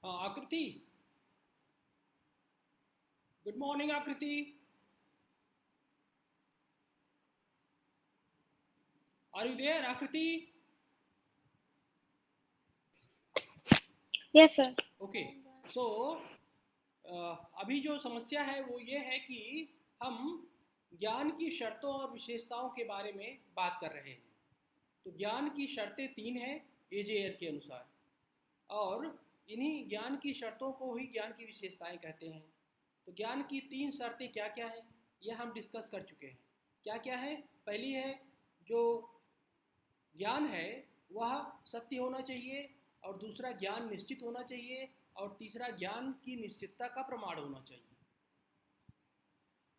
आकृति, good morning आकृति। Are you there आकृति? Yes sir. ओके, सो अभी जो समस्या है वो ये है कि हम ज्ञान की शर्तों और विशेषताओं के बारे में बात कर रहे हैं। तो ज्ञान की शर्तें तीन हैं एजेयर के अनुसार, और इन्हीं ज्ञान की शर्तों को ही ज्ञान की विशेषताएं कहते हैं। तो ज्ञान की तीन शर्तें क्या क्या हैं यह हम डिस्कस कर चुके हैं। क्या क्या है? पहली है, जो ज्ञान है वह सत्य होना चाहिए, और दूसरा ज्ञान निश्चित होना चाहिए, और तीसरा ज्ञान की निश्चितता का प्रमाण होना चाहिए।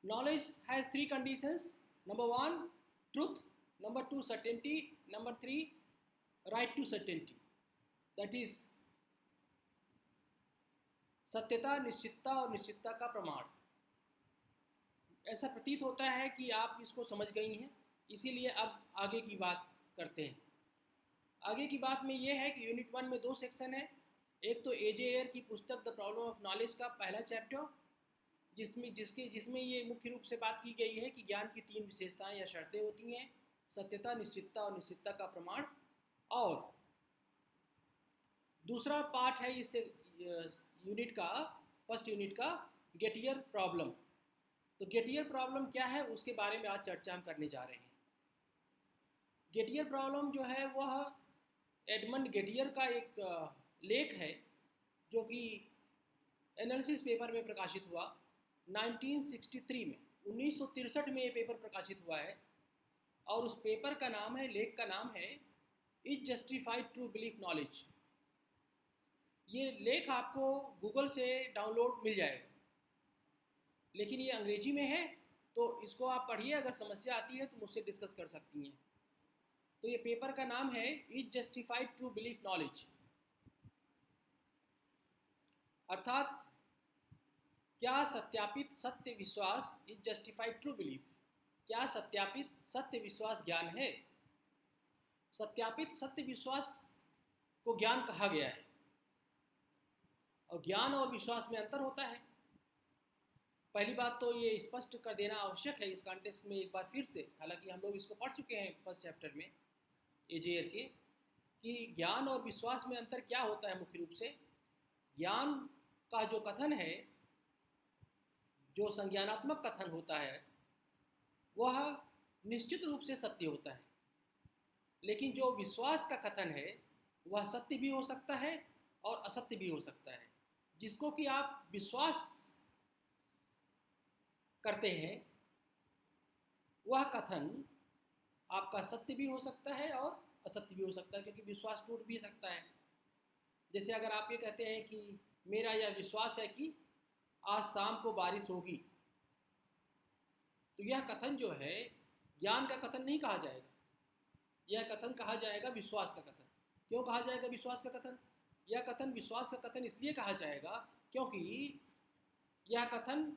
Knowledge has three conditions. Number one, truth. Number two, certainty. Number three, right to certainty. That is सत्यता, निश्चितता और निश्चितता का प्रमाण। ऐसा प्रतीत होता है कि आप इसको समझ गई हैं, इसीलिए अब आगे की बात करते हैं। आगे की बात में यह है कि यूनिट 1 में दो सेक्शन है। एक तो एजेयर की पुस्तक द प्रॉब्लम ऑफ नॉलेज का पहला चैप्टर, जिसमें ये मुख्य रूप से बात की गई है कि ज्ञान की तीन विशेषताएं या शर्तें होती हैं: सत्यता, निश्चितता और निश्चितता का प्रमाण। और दूसरा पार्ट है इस यूनिट का, फर्स्ट यूनिट का, गेटियर प्रॉब्लम। तो गेटियर प्रॉब्लम क्या है उसके बारे में आज चर्चा हम करने जा रहे हैं। गेटियर प्रॉब्लम जो है वह एडमंड गेटियर का एक लेख है, जो कि एनालिसिस पेपर में प्रकाशित हुआ 1963 में। 1963 में ये पेपर प्रकाशित हुआ है, और उस पेपर का नाम है, लेख का नाम है, is justified to believe knowledge. ये लेख आपको गूगल से डाउनलोड मिल जाएगा, लेकिन ये अंग्रेजी में है, तो इसको आप पढ़िए। अगर समस्या आती है तो मुझसे डिस्कस कर सकती हैं। तो ये पेपर का नाम है is justified to believe knowledge, अर्थात क्या सत्यापित सत्य विश्वास, इज जस्टिफाइड ट्रू बिलीफ, क्या सत्यापित सत्य विश्वास ज्ञान है? सत्यापित सत्य विश्वास को ज्ञान कहा गया है, और ज्ञान और विश्वास में अंतर होता है। पहली बात तो ये स्पष्ट कर देना आवश्यक है इस कॉन्टेक्स्ट में एक बार फिर से, हालांकि हम लोग इसको पढ़ चुके हैं फर्स्ट चैप्टर में एजेयर के, कि ज्ञान और विश्वास में अंतर क्या होता है। मुख्य रूप से ज्ञान का जो कथन है, जो संज्ञानात्मक कथन होता है, वह निश्चित रूप से सत्य होता है, लेकिन जो विश्वास का कथन है वह सत्य भी हो सकता है और असत्य भी हो सकता है। जिसको कि आप विश्वास करते हैं वह कथन आपका सत्य भी हो सकता है और असत्य भी हो सकता है, क्योंकि विश्वास टूट भी सकता है। जैसे अगर आप ये कहते हैं कि मेरा यह विश्वास है कि आज शाम को बारिश होगी, तो यह कथन जो है ज्ञान का कथन नहीं कहा जाएगा, यह कथन कहा जाएगा विश्वास का कथन। क्यों कहा जाएगा विश्वास का कथन? यह कथन विश्वास का कथन इसलिए कहा जाएगा क्योंकि यह कथन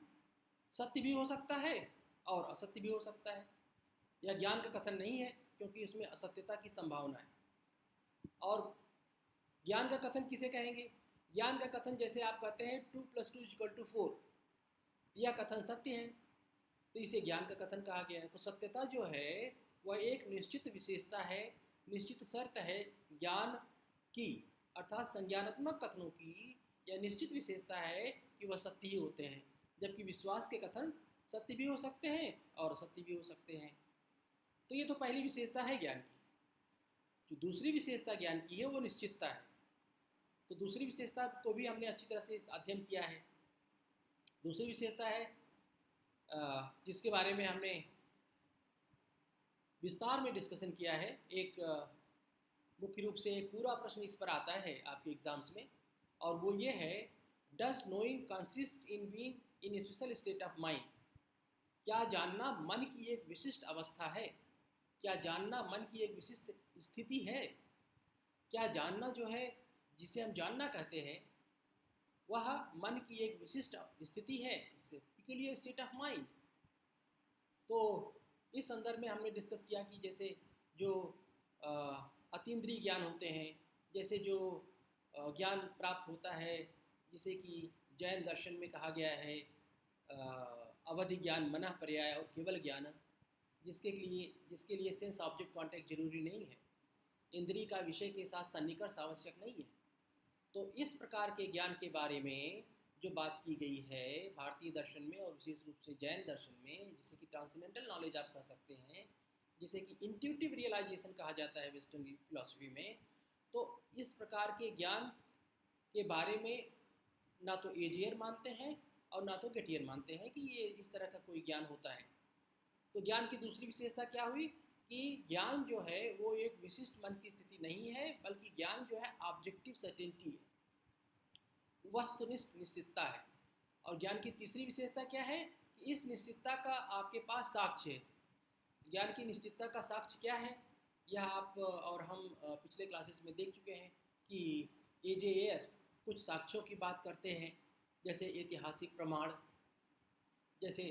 सत्य भी हो सकता है और असत्य भी हो सकता है। यह ज्ञान का कथन नहीं है, क्योंकि इसमें असत्यता की संभावना है। और ज्ञान का कथन किसे कहेंगे? ज्ञान का कथन जैसे आप कहते हैं 2 + 2 = 4, यह कथन सत्य है, तो इसे ज्ञान का कथन कहा गया है। तो सत्यता जो है वह एक निश्चित विशेषता है, निश्चित शर्त है ज्ञान की, अर्थात संज्ञानात्मक कथनों की यह निश्चित विशेषता है कि वह सत्य ही होते हैं, जबकि विश्वास के कथन सत्य भी हो सकते हैं और असत्य भी हो सकते हैं। तो ये तो पहली विशेषता है ज्ञान की। जो दूसरी विशेषता ज्ञान की है वो निश्चितता है। तो दूसरी विशेषता को भी हमने अच्छी तरह से अध्ययन किया है। दूसरी विशेषता है जिसके बारे में हमने विस्तार में डिस्कशन किया है। एक मुख्य रूप से एक पूरा प्रश्न इस पर आता है आपके एग्जाम्स में, और वो ये है, does knowing consist in being in a special state of mind? क्या जानना मन की एक विशिष्ट अवस्था है? क्या जानना मन की एक विशिष्ट स्थिति है? क्या जानना जो है, जिसे हम जानना कहते हैं, वह मन की एक विशिष्ट स्थिति है, पिक्यूलियर स्टेट ऑफ माइंड। तो इस संदर्भ में हमने डिस्कस किया कि जैसे जो अतीन्द्रिय ज्ञान होते हैं, जैसे जो ज्ञान प्राप्त होता है जिसे कि जैन दर्शन में कहा गया है अवधि ज्ञान, मनः पर्याय और केवल ज्ञान, जिसके लिए सेंस ऑब्जेक्ट कॉन्टैक्ट जरूरी नहीं है, इंद्रिय का विषय के साथ सन्निकर्ष आवश्यक नहीं है। तो इस प्रकार के ज्ञान के बारे में जो बात की गई है भारतीय दर्शन में और विशेष रूप से जैन दर्शन में, जिसे कि ट्रांसेंडेंटल नॉलेज आप कह सकते हैं, जिसे कि इंट्यूटिव रियलाइजेशन कहा जाता है वेस्टर्न फिलॉसफी में। तो इस प्रकार के ज्ञान के बारे में ना तो एजियर मानते हैं और ना तो गेटियर मानते हैं कि ये इस तरह का कोई ज्ञान होता है। तो ज्ञान की दूसरी विशेषता क्या हुई कि ज्ञान जो है वो एक विशिष्ट मन की स्थिति नहीं है, बल्कि ज्ञान जो है ऑब्जेक्टिव सर्टेनिटी है, वस्तुनिष्ठ निश्चितता है। और ज्ञान की तीसरी विशेषता क्या है कि इस निश्चितता का आपके पास साक्ष्य है। ज्ञान की निश्चितता का साक्ष्य क्या है, यह आप और हम पिछले क्लासेस में देख चुके हैं कि एजे एयर कुछ साक्ष्यों की बात करते हैं, जैसे ऐतिहासिक प्रमाण, जैसे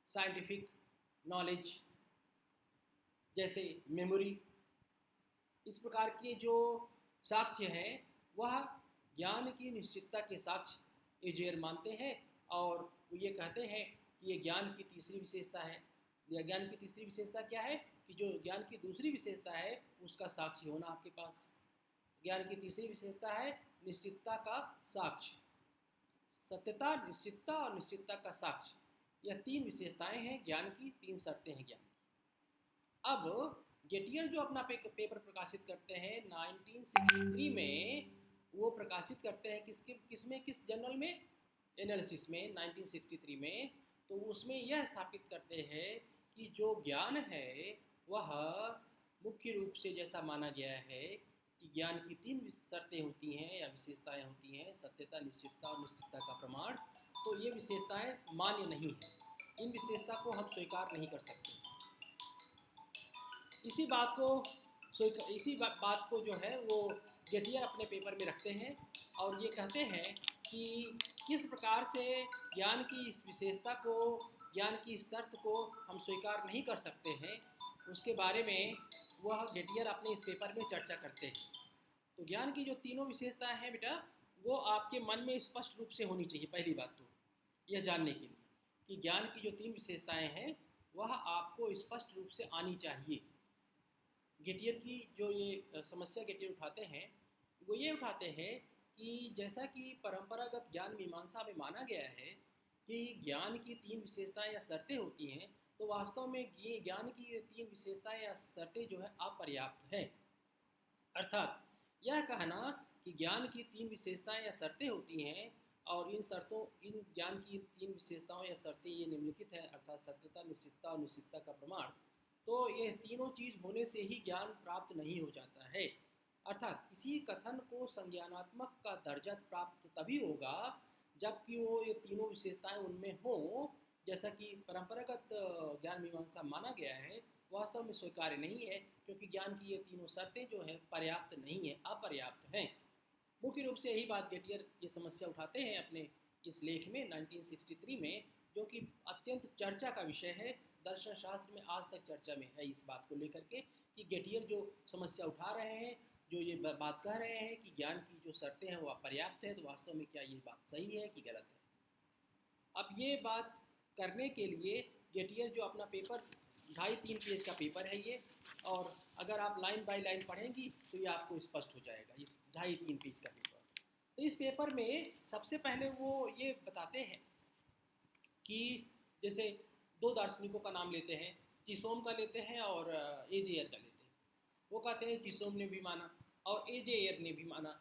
साइंटिफिक नॉलेज, जैसे मेमोरी। इस प्रकार के जो साक्ष्य हैं वह ज्ञान की निश्चितता के साक्ष्य एजेयर मानते हैं, और वो ये कहते हैं कि ये ज्ञान की तीसरी विशेषता है। या ज्ञान की तीसरी विशेषता क्या है कि जो ज्ञान की दूसरी विशेषता है उसका साक्ष्य होना आपके पास। ज्ञान की तीसरी विशेषता है निश्चितता का साक्ष्य, सत्यता, निश्चितता और निश्चितता का साक्ष्य। यह तीन विशेषताएं हैं ज्ञान की, तीन शर्तें हैं ज्ञान की। अब गेटियर जो अपना पेपर प्रकाशित करते हैं 1963 में, वो प्रकाशित करते हैं किस जर्नल में, एनालिसिस में 1963 में। तो उसमें यह स्थापित करते हैं कि जो ज्ञान है वह मुख्य रूप से जैसा माना गया है कि ज्ञान की तीन शर्तें होती हैं या विशेषताएं होती हैं, सत्यता, निश्चितता और निश्चितता का प्रमाण। तो ये विशेषताएं मान्य नहीं है, इन विशेषता को हम स्वीकार नहीं कर सकते। इसी बात को जो है वो गेटियर अपने पेपर में रखते हैं और ये कहते हैं कि किस प्रकार से ज्ञान की इस विशेषता को, ज्ञान की इस शर्त को हम स्वीकार नहीं कर सकते हैं, उसके बारे में वह गेटियर अपने इस पेपर में चर्चा करते हैं। तो ज्ञान की जो तीनों विशेषताएं हैं बेटा, वो आपके मन में स्पष्ट रूप से होनी चाहिए। पहली बात तो यह जानने के लिए कि ज्ञान की जो तीन विशेषताएं हैं वह आपको स्पष्ट रूप से आनी चाहिए। गेटियर की जो ये समस्या गेटियर उठाते हैं वो ये उठाते हैं कि जैसा कि परंपरागत ज्ञान मीमांसा में माना गया है कि ज्ञान की तीन विशेषताएं या शर्तें होती हैं, तो वास्तव में ये ज्ञान की ये तीन विशेषताएं या शर्तें जो है अपर्याप्त हैं। अर्थात यह कहना कि ज्ञान की तीन विशेषताएं या शर्तें होती हैं और इन ज्ञान की तीन विशेषताओं या शर्तें ये निम्नलिखित हैं, अर्थात सत्यता, निश्चितता और निश्चितता का प्रमाण। तो ये तीनों चीज़ होने से ही ज्ञान प्राप्त नहीं हो जाता है। अर्थात किसी कथन को संज्ञानात्मक का दर्जा प्राप्त तभी होगा जबकि वो ये तीनों विशेषताएं उनमें हों, जैसा कि परंपरागत ज्ञान मीमांसा माना गया है, वास्तव में स्वीकार्य नहीं है, क्योंकि ज्ञान की ये तीनों शर्तें जो है पर्याप्त नहीं है, अपर्याप्त हैं। मुख्य रूप से यही बात गेटियर ये समस्या उठाते हैं अपने इस लेख में 1963 में, जो कि अत्यंत चर्चा का विषय है। दर्शन शास्त्र में आज तक चर्चा में है इस बात को लेकर के कि गेटियर जो समस्या उठा रहे हैं, जो ये बात कह रहे हैं कि ज्ञान की जो शर्तें हैं वो अपर्याप्त है, तो वास्तव में क्या ये बात सही है कि गलत है। अब ये बात करने के लिए गेटियर जो अपना पेपर 2.5-3 पेज का पेपर है ये, और अगर आप लाइन बाय लाइन पढ़ेंगी तो ये आपको स्पष्ट हो जाएगा, ये 2.5-3 पेज का पेपर। तो इस पेपर में सबसे पहले वो ये बताते हैं कि जैसे दो दार्शनिकों का नाम लेते हैं, टिसोम का लेते हैं और एजेयर का लेते हैं। वो कहते हैं टिसोम ने भी माना और एजेयर ने भी माना।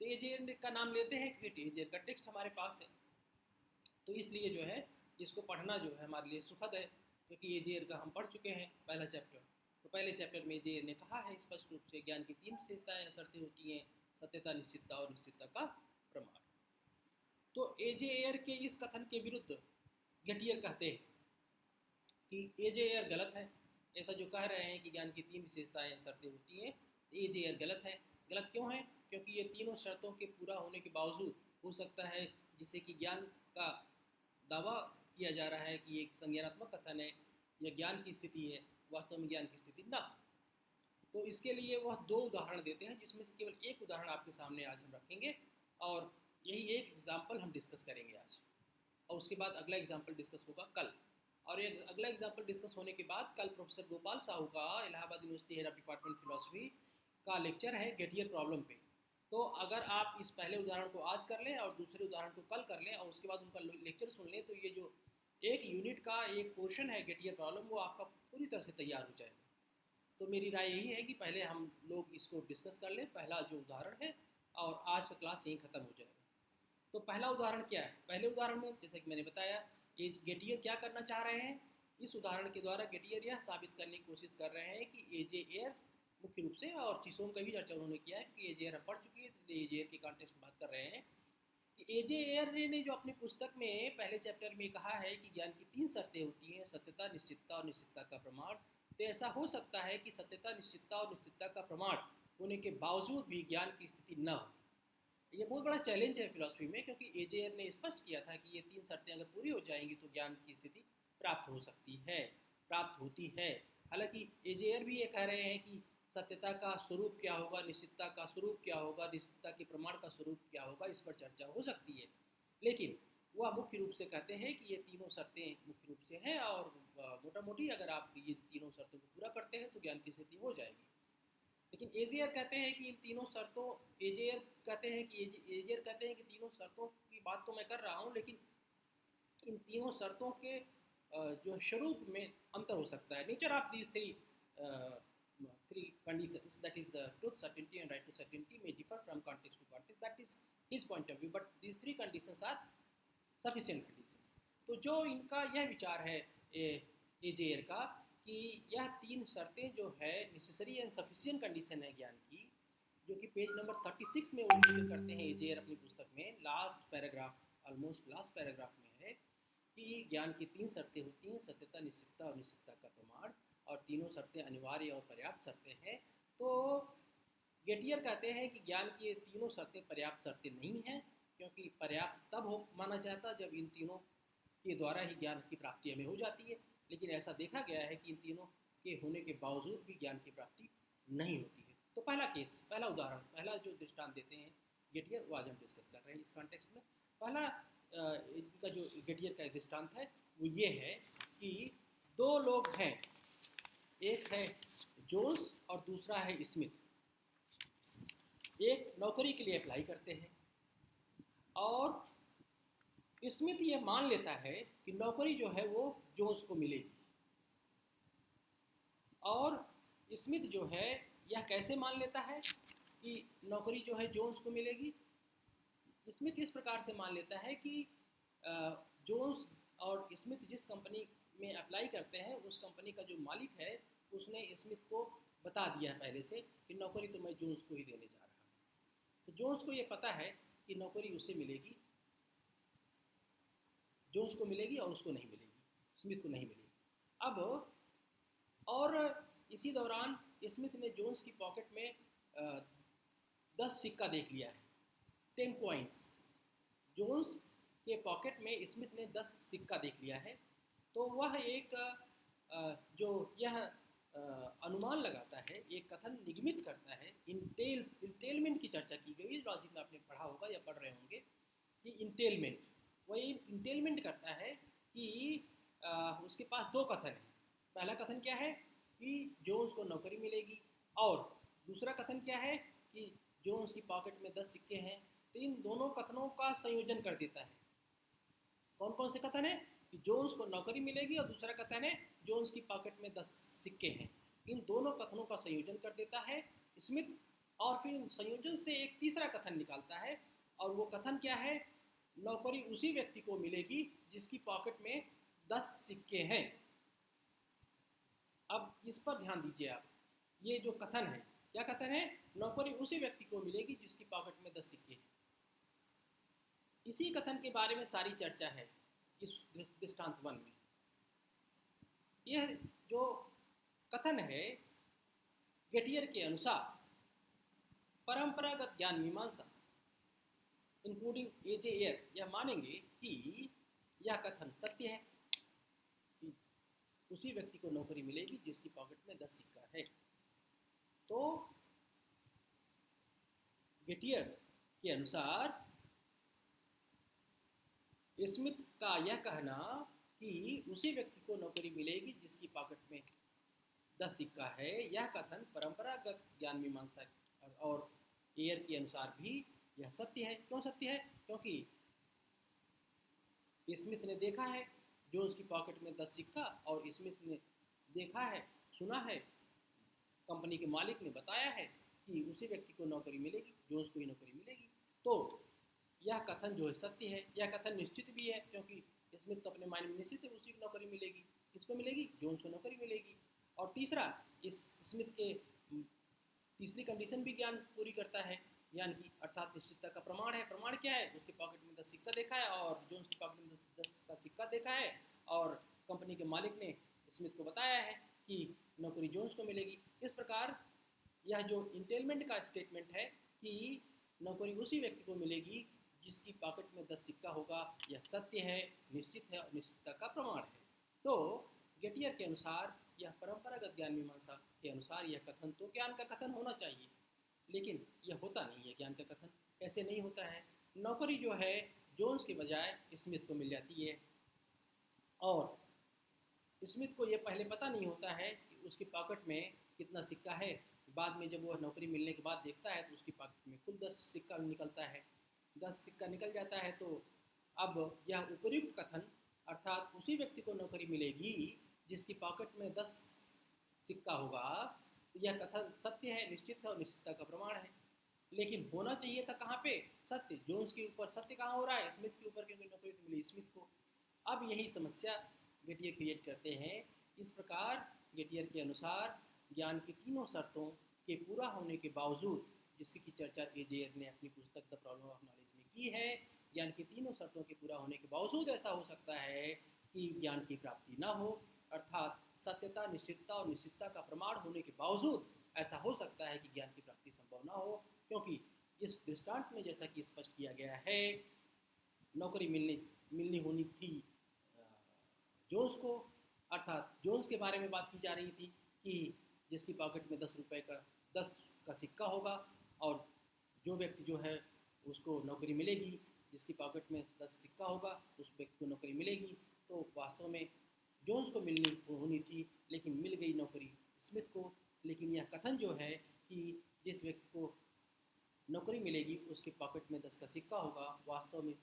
तो एजेयर का नाम लेते हैं क्योंकि एजेयर का टेक्स्ट हमारे पास है, तो इसलिए जो है इसको पढ़ना जो है हमारे लिए सुखद है, क्योंकि एजेयर का हम पढ़ चुके हैं पहला चैप्टर। तो पहले चैप्टर में एजेयर ने कहा है स्पष्ट रूप से ज्ञान की तीन विशेषताएं शर्तें होती हैं, सत्यता, निश्चितता और निश्चितता का प्रमाण। तो एजेयर के इस कथन के विरुद्ध गेटियर कहते हैं कि एजेयर गलत है। ऐसा जो कह रहे हैं कि ज्ञान की तीन विशेषताएं या शर्तें होती हैं, एजेयर गलत है। गलत क्यों है? क्योंकि ये तीनों शर्तों के पूरा होने के बावजूद हो सकता है जिसे कि ज्ञान का दावा किया जा रहा है कि एक संज्ञानात्मक कथन है या ज्ञान की स्थिति है, वास्तव में ज्ञान की स्थिति ना। तो इसके लिए वह दो उदाहरण देते हैं, जिसमें से केवल एक उदाहरण आपके सामने आज हम रखेंगे, और यही एक एग्जाम्पल हम डिस्कस करेंगे आज, और उसके बाद अगला एग्जाम्पल डिस्कस होगा कल। और ये अगला एग्जाम्पल डिस्कस होने के बाद कल प्रोफेसर गोपाल साहू का, Allahabad university head of department philosophy का लेक्चर है गेटियर प्रॉब्लम पे। तो अगर आप इस पहले उदाहरण को आज कर लें और दूसरे उदाहरण को कल कर लें और उसके बाद उनका लेक्चर सुन लें, तो ये जो एक यूनिट का एक पोर्शन है गेटियर प्रॉब्लम, वो आपका पूरी तरह से तैयार हो जाएगा। तो मेरी राय यही है कि पहले हम लोग इसको डिस्कस कर लें, पहला जो उदाहरण है, और आज का क्लास यहीं ख़त्म हो जाएगा। तो पहला उदाहरण क्या है? पहले उदाहरण में जैसे कि मैंने बताया, ये गेटियर क्या करना चाह रहे हैं, इस उदाहरण के द्वारा गेटियर यह साबित करने की कोशिश कर रहे हैं कि एजे एयर मुख्य रूप से, और चीसोम का भी चर्चा उन्होंने किया है कि एजे एयर हम पढ़ चुकी है, इसलिए एजे एयर के कॉन्टेक्स्ट में बात कर रहे हैं कि एजे एयर ने जो अपनी पुस्तक में पहले चैप्टर में कहा है कि ज्ञान की 3 शर्तें होती हैं, सत्यता, निश्चितता और निश्चितता का प्रमाण। तो ऐसा हो सकता है कि सत्यता, निश्चितता और निश्चितता का प्रमाण होने के बावजूद भी ज्ञान की स्थिति न हो। ये बहुत बड़ा चैलेंज है फिलॉसफी में, क्योंकि एजेयर ने स्पष्ट किया था कि ये 3 शर्तें अगर पूरी हो जाएंगी तो ज्ञान की स्थिति प्राप्त हो सकती है, प्राप्त होती है। हालांकि एजेयर भी ये कह रहे हैं कि सत्यता का स्वरूप क्या होगा, निश्चितता का स्वरूप क्या होगा, निश्चितता के प्रमाण का स्वरूप क्या होगा, इस पर चर्चा हो सकती है। लेकिन वह मुख्य रूप से कहते हैं कि ये तीनों शर्तें मुख्य रूप से हैं, और मोटा मोटी अगर आप ये तीनों शर्तों को पूरा करते हैं तो ज्ञान की स्थिति हो जाएगी। लेकिन एजेयर कहते हैं कि इन तीनों शर्तों, एजेयर कहते हैं कि तीनों शर्तों की बात तो मैं कर रहा हूँ, लेकिन इन तीनों शर्तों के जो स्वरूप में अंतर हो सकता है। Nature of these three conditions, that is truth, certainty and right to certainty, may differ from context to context. That is his point of view, but these 3 conditions are sufficient conditions. तो जो इनका यह विचार है एजेयर का कि यह 3 शर्तें जो है नेसेसरी एंड सफिशिएंट कंडीशन है ज्ञान की, जो कि पेज नंबर 36 में वो जिक्र करते हैं एजेयर अपनी पुस्तक में, last paragraph, almost last paragraph में है कि ज्ञान की 3 शर्तें होती हैं, सत्यता, निश्चितता और निश्चितता का प्रमाण, और तीनों शर्तें अनिवार्य और पर्याप्त शर्तें हैं। तो गेटियर कहते हैं कि ज्ञान की ये तीनों शर्तें पर्याप्त शर्तें नहीं हैं, क्योंकि पर्याप्त तब हो माना जाता जब इन तीनों के द्वारा ही ज्ञान की प्राप्ति हमें हो जाती है। लेकिन ऐसा देखा गया है कि इन तीनों के होने के बावजूद भी ज्ञान की प्राप्ति नहीं होती है। तो पहला केस, पहला उदाहरण, पहला जो दृष्टांत देते हैं गेटियर, वो आज हम डिस्कस कर रहे हैं इस कॉन्टेक्स्ट में। पहला इनका जो गेटियर का दृष्टांत है वो ये है कि 2 लोग हैं, एक है जोन्स और दूसरा है स्मिथ। एक नौकरी के लिए अप्लाई करते हैं और स्मिथ ये मान लेता है कि नौकरी जो है वो जोन्स को मिलेगी, और स्मिथ जो है यह कैसे मान लेता है कि नौकरी जो है जोन्स को मिलेगी। स्मिथ इस प्रकार से मान लेता है कि जोन्स और स्मिथ जिस कंपनी में अप्लाई करते हैं, उस कंपनी का जो मालिक है उसने स्मिथ को बता दिया है पहले से कि नौकरी तो मैं जोन्स को ही देने जा रहा हूँ। तो जोन्स को ये पता है कि नौकरी उसे मिलेगी, जोन्स को मिलेगी और उसको नहीं मिलेगी, स्मिथ को नहीं मिलेगी। अब और इसी दौरान स्मिथ ने जोन्स की पॉकेट में 10 सिक्का देख लिया है, 10 कॉइन्स। जोन्स के पॉकेट में स्मिथ ने 10 सिक्का देख लिया है। तो वह एक जो यह अनुमान लगाता है, एक कथन निगमित करता है, इंटेलमेंट की चर्चा की गई, लॉजिक में आपने पढ़ा होगा या पढ़ रहे होंगे कि इंटेलमेंट, वही इंटेलमेंट करता है कि उसके पास 2 कथन हैं। पहला कथन क्या है कि जोन्स को नौकरी मिलेगी, और दूसरा कथन क्या है कि जोन्स की पॉकेट में 10 सिक्के हैं। तो इन दोनों कथनों का संयोजन कर देता है। कौन कौन से कथन है कि जोन्स को नौकरी मिलेगी, और दूसरा कथन है जोन्स की पॉकेट में 10 सिक्के हैं। इन दोनों कथनों का संयोजन कर देता है स्मिथ, और फिर संयोजन से एक तीसरा कथन निकालता है, और वो कथन क्या है, नौकरी उसी व्यक्ति को मिलेगी जिसकी पॉकेट में 10 सिक्के हैं। अब इस पर ध्यान दीजिए आप, ये जो कथन है, क्या कथन है, नौकरी उसी व्यक्ति को मिलेगी जिसकी पॉकेट में 10 सिक्के हैं। इसी कथन के बारे में सारी चर्चा है इस दृष्टांत 1 में। यह जो कथन है गेटियर के अनुसार परंपरागत ज्ञान मीमांसा इंक्लूडिंग एजे एयर यह मानेंगे कि यह कथन सत्य है कि उसी व्यक्ति को नौकरी मिलेगी जिसकी पॉकेट में 10 सिक्का है। तो गेटियर के अनुसार स्मिथ का यह कहना कि उसी व्यक्ति को नौकरी मिलेगी जिसकी पॉकेट में 10 सिक्का है, यह कथन परंपरागत ज्ञान मीमांसा और एयर के अनुसार भी यह सत्य है। क्यों सत्य है? क्योंकि स्मिथ ने देखा है जोन्स की पॉकेट में 10 सिक्का, और स्मिथ ने देखा है, सुना है, कंपनी के मालिक ने बताया है कि उसी व्यक्ति को नौकरी मिलेगी, जोन्स को ही नौकरी मिलेगी। तो यह कथन जो है सत्य है, यह कथन निश्चित भी है, क्योंकि स्मिथ तो अपने माइंड में निश्चित है उसी को नौकरी मिलेगी। किसको मिलेगी? जोन्स को नौकरी मिलेगी। और तीसरा, इस स्मिथ के तीसरी कंडीशन भी ज्ञान पूरी करता है, यानी कि अर्थात निश्चितता का प्रमाण है। प्रमाण क्या है? उसके पॉकेट में 10 सिक्का देखा है, और जोन्स की पॉकेट में 10 का सिक्का देखा है, और कंपनी के मालिक ने स्मिथ को बताया है कि नौकरी जोन्स को मिलेगी। इस प्रकार यह जो इंटेलमेंट का स्टेटमेंट है कि नौकरी उसी व्यक्ति को मिलेगी जिसकी पॉकेट में 10 सिक्का होगा, यह सत्य है, निश्चित है और निश्चितता का प्रमाण है। तो गेटियर के अनुसार यह परंपरागत ज्ञान मीमांसा के अनुसार यह कथन तो ज्ञान का कथन होना चाहिए, लेकिन यह होता नहीं है। ज्ञान का कथन कैसे नहीं होता है? नौकरी जो है जोन्स के बजाय स्मिथ को मिल जाती है, और स्मिथ को यह पहले पता नहीं होता है कि उसकी पॉकेट में कितना सिक्का है। बाद में जब वह नौकरी मिलने के बाद देखता है तो उसकी पॉकेट में कुल 10 सिक्का निकलता है। 10 सिक्का निकल जाता है, तो अब यह उपयुक्त कथन, अर्थात उसी व्यक्ति को नौकरी मिलेगी जिसकी पॉकेट में 10 सिक्का होगा, तो यह कथन सत्य है, निश्चित है और निश्चितता का प्रमाण है। लेकिन होना चाहिए था कहाँ पे? सत्य जोन्स के ऊपर। सत्य कहाँ हो रहा है? स्मिथ के ऊपर, क्योंकि नौकरी तो मिली स्मिथ को। अब यही समस्या गेटियर क्रिएट करते हैं। इस प्रकार गेटियर के अनुसार ज्ञान की तीनों शर्तों के पूरा होने के बावजूद, जिसकी चर्चा एजेयर ने अपनी पुस्तक द प्रॉब्लम ऑफ नॉलेज में की है, ज्ञान की तीनों शर्तों के पूरा होने के बावजूद ऐसा हो सकता है कि ज्ञान की प्राप्ति न हो, अर्थात सत्यता, निश्चितता और निश्चितता का प्रमाण होने के बावजूद ऐसा हो सकता है कि ज्ञान की प्राप्ति संभव न हो, क्योंकि इस दृष्टांत में जैसा कि स्पष्ट किया गया है, नौकरी मिलनी होनी थी जोन्स को, अर्थात जोन्स के बारे में बात की जा रही थी कि जिसकी पॉकेट में 10 रुपये का 10 का सिक्का होगा, और जो व्यक्ति जो है उसको नौकरी मिलेगी जिसकी पॉकेट में 10 सिक्का होगा, उस व्यक्ति को नौकरी मिलेगी। तो वास्तव में जोन्स को मिलनी होनी थी, लेकिन मिल गई नौकरी स्मिथ को। लेकिन यह कथन जो है कि जिस व्यक्ति को नौकरी मिलेगी उसके पॉकेट में 10 का सिक्का होगा, वास्तव में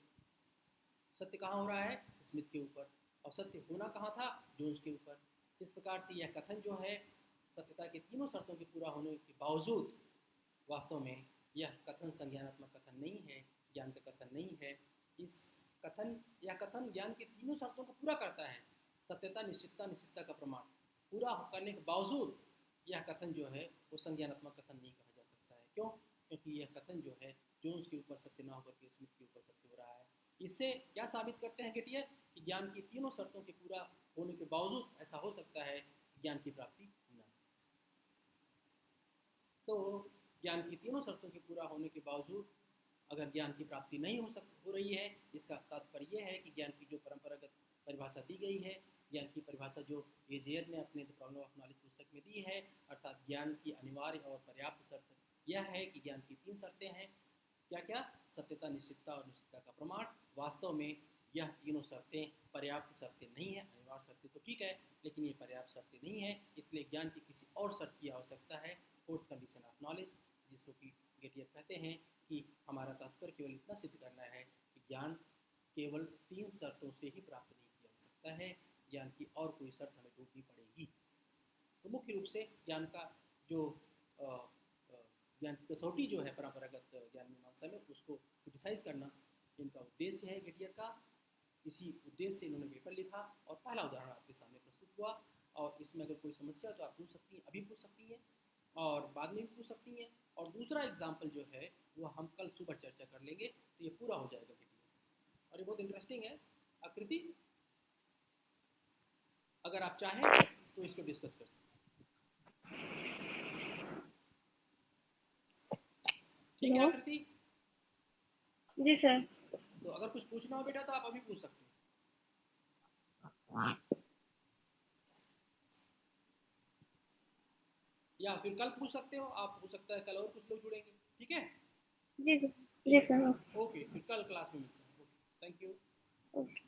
सत्य कहाँ हो रहा है? स्मिथ के ऊपर। और सत्य होना कहाँ था? जोन्स के ऊपर। इस प्रकार से यह कथन जो है सत्यता के तीनों शर्तों के पूरा होने के बावजूद, वास्तव में यह कथन संज्ञानात्मक कथन नहीं है, ज्ञान का कथन नहीं है। यह कथन ज्ञान के तीनों शर्तों को पूरा करता है, सत्यता, निश्चितता, निश्चितता का प्रमाण पूरा करने के बावजूद यह कथन जो है वो संज्ञानात्मक कथन नहीं कहा जा सकता है। क्यों? क्योंकि यह कथन जो है जोन्स के ऊपर सत्य ना होकर के स्मिथ के ऊपर सत्य हो रहा है। इससे क्या साबित करते हैं गेटियर? कि ज्ञान की तीनों शर्तों के पूरा होने के बावजूद ऐसा हो सकता है कि ज्ञान की प्राप्ति न। तो ज्ञान की तीनों शर्तों के पूरा होने के बावजूद अगर ज्ञान की प्राप्ति नहीं हो रही है, इसका तात्पर्य यह है कि ज्ञान की जो परंपरागत परिभाषा दी गई है, ज्ञान की परिभाषा जो एजेयर ने अपने द प्रॉब्लम ऑफ नॉलेज पुस्तक में दी है, अर्थात ज्ञान की अनिवार्य और पर्याप्त शर्त यह है कि ज्ञान की 3 शर्तें हैं। क्या क्या? सत्यता, निश्चितता और निश्चितता का प्रमाण। वास्तव में यह तीनों शर्तें पर्याप्त शर्तें नहीं है। अनिवार्य शर्तें तो ठीक है, लेकिन ये पर्याप्त शर्तें नहीं है, इसलिए ज्ञान की किसी और शर्त की आवश्यकता है, फोर्थ कंडीशन ऑफ नॉलेज, जिसको कि गेटियर कहते हैं कि हमारा तात्पर्य केवल इतना सिद्ध करना है कि ज्ञान केवल 3 शर्तों से ही प्राप्त नहीं किया जा सकता है, ज्ञान की और कोई शर्त हमें ढूंढनी पड़ेगी। तो मुख्य रूप से ज्ञान का जो ज्ञान की कसौटी जो है परंपरागत ज्ञान मीमांसा में, उसको क्रिटिसाइज करना इनका उद्देश्य है गेटियर का। इसी उद्देश्य से इन्होंने पेपर लिखा और पहला उदाहरण आपके सामने प्रस्तुत हुआ। और इसमें अगर कोई समस्या हो तो आप पूछ सकती हैं, अभी पूछ सकती हैं और बाद में भी पूछ सकती हैं। और दूसरा एग्जाम्पल जो है वो हम कल सुबह चर्चा कर लेंगे, तो ये पूरा हो जाएगा गेटियर। और ये बहुत इंटरेस्टिंग है आकृति, अगर आप चाहें तो इसको डिस्कस कर सकते हैं। ठीक है आकृति? जी सर। तो अगर कुछ पूछना हो बेटा तो आप अभी पूछ सकते हैं, या फिर कल पूछ सकते हो आप। हो सकता है कल और कुछ लोग जुड़ेंगे। ठीक है? जी सर। ठीक जी है, सर। ओके, फिर कल क्लास में मिलते हैं। Okay, thank you. ओके।